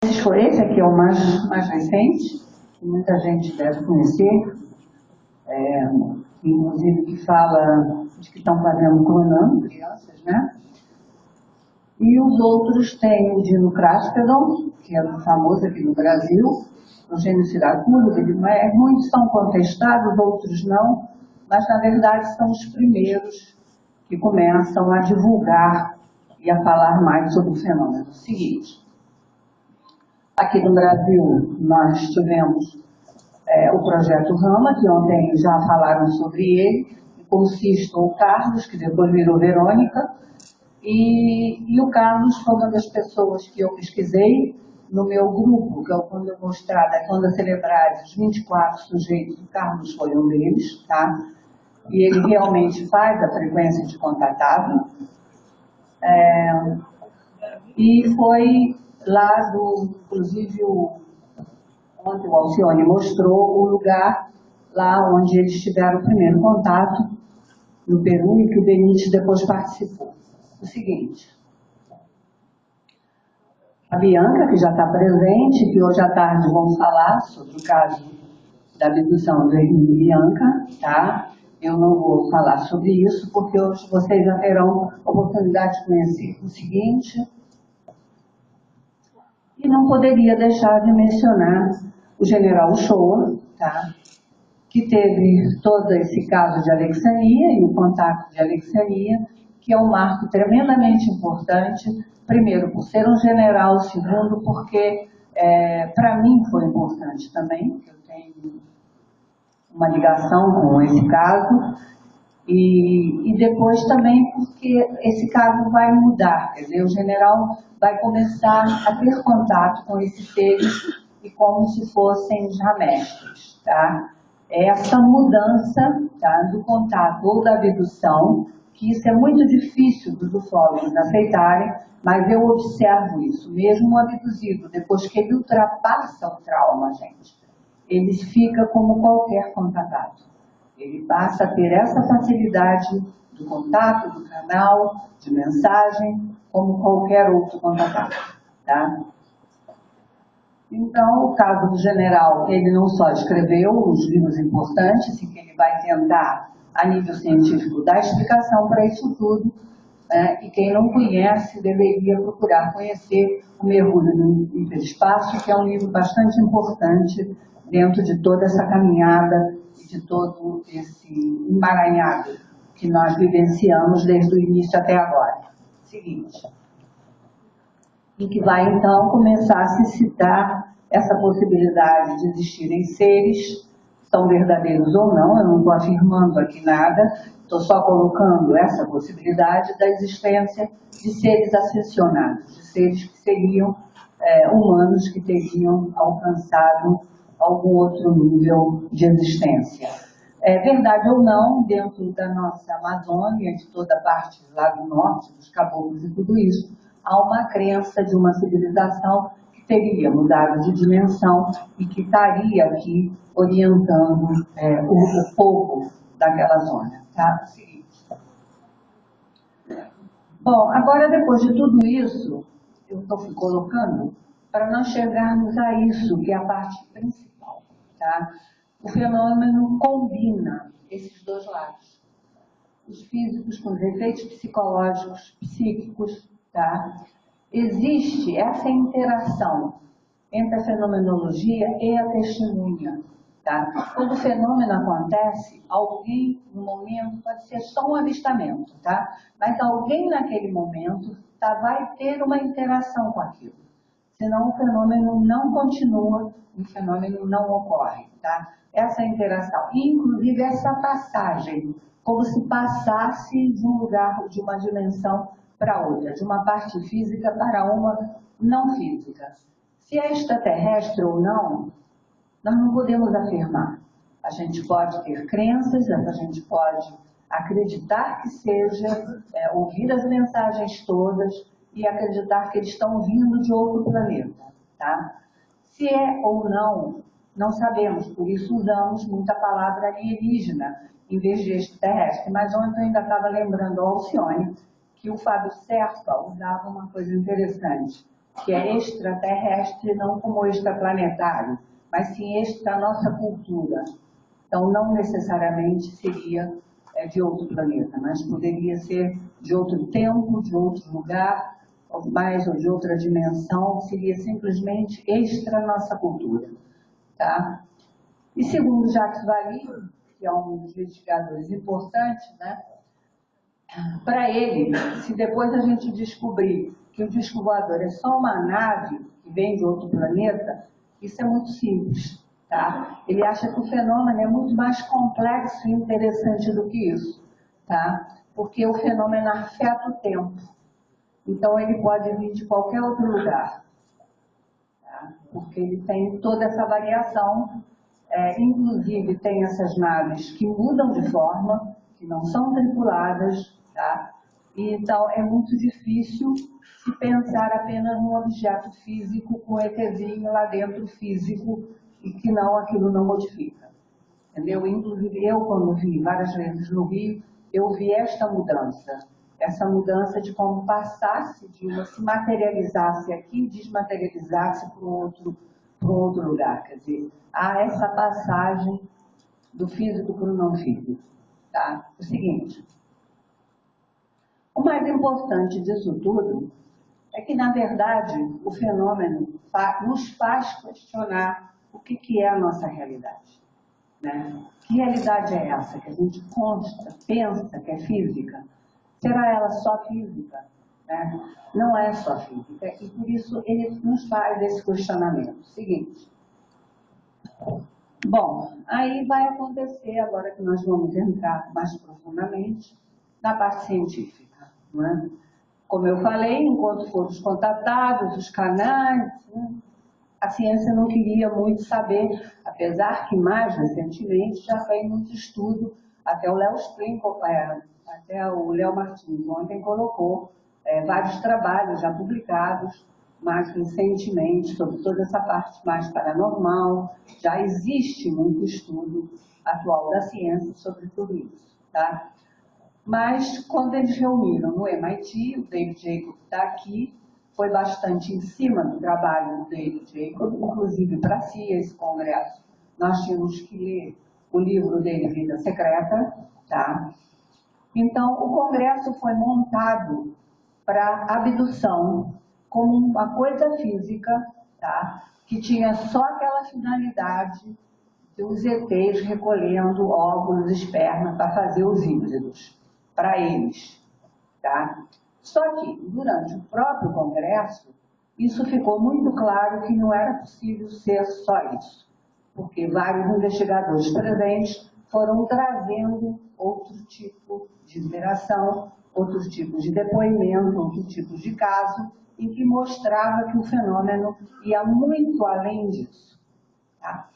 Esse aqui é o mais recente, que muita gente deve conhecer, inclusive que fala de que estão clonando crianças, né? E os outros têm o dinocraspedon, que é famoso aqui no Brasil, o genocidaculo, muitos são contestados, outros não, mas na verdade são os primeiros que começam a divulgar e a falar mais sobre o fenômeno. O seguinte, aqui no Brasil nós tivemos o projeto Rama, que ontem já falaram sobre ele, consiste o Carlos, que depois virou Verônica, e o Carlos foi uma das pessoas que eu pesquisei no meu grupo, que é quando eu mostrar, quando eu celebrar os 24 sujeitos, o Carlos foi um deles, tá? E ele realmente faz a frequência de contatável. E foi lá inclusive ontem o Alcione mostrou o lugar lá onde eles tiveram o primeiro contato, no Peru, e que o Benítez depois participou. O seguinte, a Bianca, que já está presente, que hoje à tarde vamos falar sobre o caso da abdução do Emílio e Bianca, tá? Eu não vou falar sobre isso, porque hoje vocês já terão oportunidade de conhecer o seguinte, e não poderia deixar de mencionar o general Uchoa, tá? Que teve todo esse caso de Alexandria e o contato de Alexandria, que é um marco tremendamente importante, primeiro por ser um general, segundo porque para mim foi importante também, eu tenho uma ligação com esse caso, e depois também porque esse caso vai mudar, quer dizer, o general vai começar a ter contato com esses seres e como se fossem já mestres, tá? Essa mudança, tá, do contato ou da abdução, que isso é muito difícil dos ufólogos aceitarem, mas eu observo isso, mesmo o abduzido, depois que ele ultrapassa o trauma, gente, ele fica como qualquer contatado. Ele passa a ter essa facilidade do contato, do canal, de mensagem, como qualquer outro contatado, tá? Então, o caso do general, ele não só escreveu os livros importantes, em que ele vai tentar, a nível científico, dar explicação para isso tudo, né? E quem não conhece deveria procurar conhecer o Mergulho no Hiperespaço, que é um livro bastante importante dentro de toda essa caminhada e de todo esse emaranhado que nós vivenciamos desde o início até agora. Seguinte. E que vai, então, começar a se citar essa possibilidade de existirem seres, são verdadeiros ou não, eu não estou afirmando aqui nada, estou só colocando essa possibilidade da existência de seres ascensionados, de seres que seriam humanos que teriam alcançado algum outro nível de existência. É verdade ou não, dentro da nossa Amazônia, de toda a parte lá do norte, dos caboclos e tudo isso, há uma crença de uma civilização que teria mudado de dimensão e que estaria aqui orientando o povo daquela zona. Tá? Seguinte. Bom, agora depois de tudo isso, eu estou colocando para nós chegarmos a isso, que é a parte principal. Tá? O fenômeno combina esses dois lados. Os físicos com os efeitos psicológicos, psíquicos, tá? Existe essa interação entre a fenomenologia e a testemunha. Tá? Quando o fenômeno acontece, alguém, no momento, pode ser só um avistamento, tá? Mas alguém naquele momento vai ter uma interação com aquilo. Senão o fenômeno não continua, o fenômeno não ocorre. Tá? Essa interação, inclusive essa passagem, como se passasse de um lugar, de uma dimensão para outra, de uma parte física para uma não física. Se é extraterrestre ou não, nós não podemos afirmar. A gente pode ter crenças, a gente pode acreditar que seja, ouvir as mensagens todas e acreditar que eles estão vindo de outro planeta. Tá? Se é ou não, não sabemos, por isso usamos muita palavra alienígena em vez de extraterrestre. Mas ontem eu ainda estava lembrando ao Alcione que o Fábio Serpa usava uma coisa interessante. que é extraterrestre, não como extraplanetário, mas sim extra nossa cultura. Então, não necessariamente seria de outro planeta, mas poderia ser de outro tempo, de outro lugar, ou mais ou de outra dimensão, seria simplesmente extra nossa cultura. Tá? E segundo Jacques Vallée, que é um dos investigadores importantes, né, para ele, se depois a gente descobrir que o disco voador é só uma nave que vem de outro planeta, isso é muito simples. Tá? Ele acha que o fenômeno é muito mais complexo e interessante do que isso, tá? Porque o fenômeno afeta o tempo. Então ele pode vir de qualquer outro lugar, tá? Porque ele tem toda essa variação, inclusive tem essas naves que mudam de forma, que não são tripuladas, tá? E, então é muito difícil se pensar apenas num objeto físico com ETzinho lá dentro físico e que não, aquilo não modifica. Entendeu? Inclusive eu, quando vi várias vezes no Rio, eu vi esta mudança. Essa mudança de como passasse de uma, se materializasse aqui e desmaterializasse para um outro lugar. Quer dizer, há essa passagem do físico para o não físico. Tá? O seguinte, o mais importante disso tudo é que, na verdade, o fenômeno nos faz questionar o que é a nossa realidade. Né? Que realidade é essa que a gente consta, pensa que é física? Será ela só física? Né? Não é só física, e por isso ele nos faz esse questionamento. Seguinte. Bom, aí vai acontecer, agora que nós vamos entrar mais profundamente, na parte científica. Não é? Como eu falei, enquanto foram os contatados, os canais, né? A ciência não queria muito saber, apesar que mais recentemente já tem muito estudo, até o Léo Strinkel, até o Léo Martins ontem colocou vários trabalhos já publicados, mais recentemente, sobre toda essa parte mais paranormal. Já existe muito estudo atual da ciência sobre tudo isso. Tá? Mas quando eles reuniram no MIT, o David Jacob está aqui, foi bastante em cima do trabalho do David Jacob, inclusive para si, esse congresso. Nós tínhamos que ler o livro dele, Vida Secreta. Tá? Então, o congresso foi montado para abdução como uma coisa física, tá? Que tinha só aquela finalidade dos ETs recolhendo óvulos, esperma para fazer os híbridos, para eles. Tá? Só que, durante o próprio congresso, isso ficou muito claro que não era possível ser só isso, porque vários investigadores presentes foram trazendo outro tipo de interação, outros tipos de depoimento, outros tipos de caso, em que mostrava que o fenômeno ia muito além disso. Tá?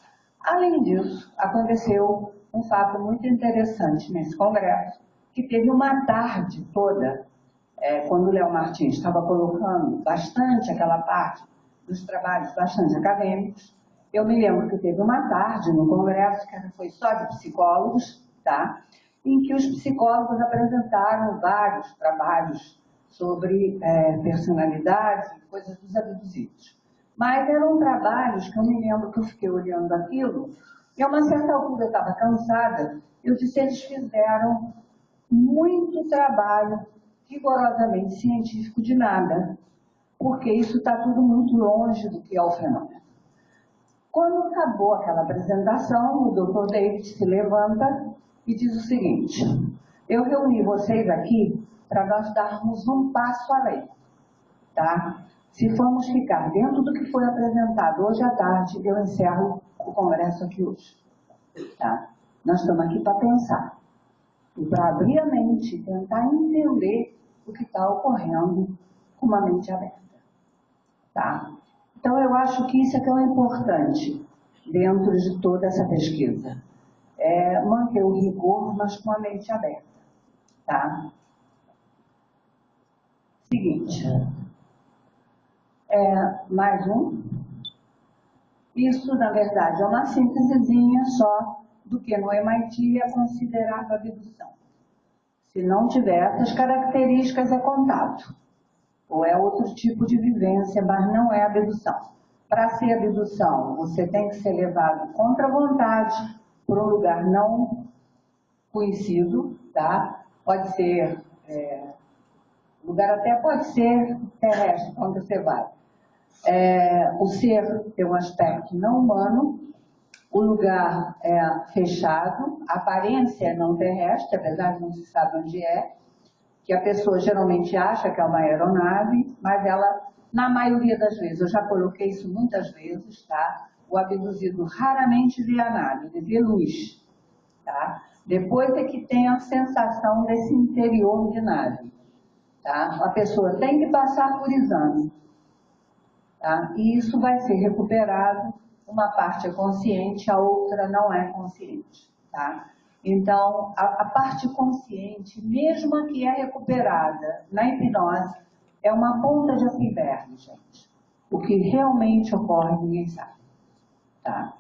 Além disso, aconteceu um fato muito interessante nesse congresso, que teve uma tarde toda, quando o Léo Martins estava colocando bastante aquela parte dos trabalhos bastante acadêmicos, eu me lembro que teve uma tarde no congresso, que foi só de psicólogos, tá? Em que os psicólogos apresentaram vários trabalhos sobre personalidade e coisas dos abduzidos. Mas eram trabalhos que eu me lembro que eu fiquei olhando aquilo, e a uma certa altura eu estava cansada, eu disse, eles fizeram muito trabalho rigorosamente científico de nada, porque isso está tudo muito longe do que é o fenômeno. Quando acabou aquela apresentação, o Dr. David se levanta e diz o seguinte, eu reuni vocês aqui para nós darmos um passo além, tá? Se formos ficar dentro do que foi apresentado hoje à tarde, eu encerro o congresso aqui hoje. Tá? Nós estamos aqui para pensar. E para abrir a mente, tentar entender o que está ocorrendo com uma mente aberta. Tá? Então, eu acho que isso é que é o importante dentro de toda essa pesquisa. É manter o rigor, mas com a mente aberta. Tá? Seguinte. Mais um. Isso, na verdade, é uma síntesezinha só do que no MIT é considerado abdução. Se não tiver essas características, é contato. ou é outro tipo de vivência, mas não é abdução. Para ser abdução, você tem que ser levado contra a vontade para um lugar não conhecido, tá? Pode ser, o lugar até pode ser terrestre, quando você vai. O ser tem um aspecto não humano, o lugar é fechado, a aparência é não terrestre, apesar de não se sabe onde é, que a pessoa geralmente acha que é uma aeronave, mas ela, na maioria das vezes, eu já coloquei isso muitas vezes, tá? O abduzido raramente vê a nave, ele vê luz, tá? Depois é que tem a sensação desse interior de nave, tá? A pessoa tem que passar por exame, tá? E isso vai ser recuperado, uma parte é consciente, a outra não é consciente, tá? Então, a parte consciente, mesmo a que é recuperada na hipnose, é uma ponta de iceberg, gente. O que realmente ocorre, ninguém sabe, tá?